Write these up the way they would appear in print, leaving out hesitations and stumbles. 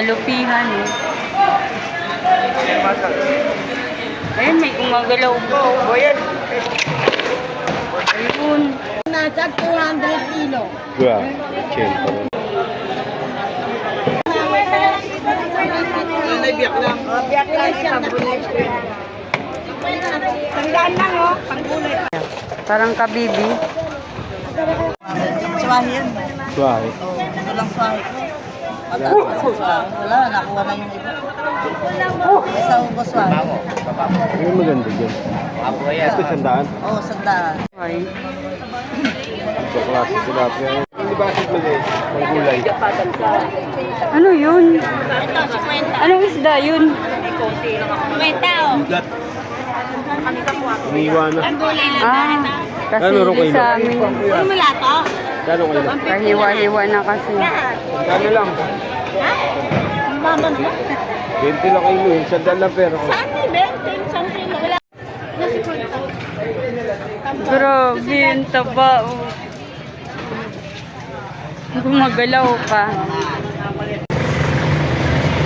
Nalupihan eh. Ayun, may gumagalaw po. Ayun. Natag 200 kilo. Grabe. Chill pa rin. Biyak lang. Biyak lang siya. Tandaan lang oh. Panggulay. Parang kabibi. Swahi yan. Suwahe. Ito lang swahi ko. Wala, nakuha na yung iba. Isa ko swahi. Ano maganda dyan? Ito sandaan. Oo, sandaan. Ay. Ito klase sila. Hindi ba kasi mali? Ang gulay. Ano yun? Anong isda yun? Ugat. Umiwa na. Ah, kasi Ano rin kayo? sa amin. Gano'n kayo? Kahiwa-hiwa na kasi. Gano'n lang? Mama mo? 20 lang kayo. Sandaan lang pero. Saan may 20? Saan kilo? Wala. Grabe, yung taba. Oh. Gumagalaw pa.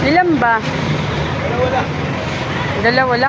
Ilan ba? Dalawa lang.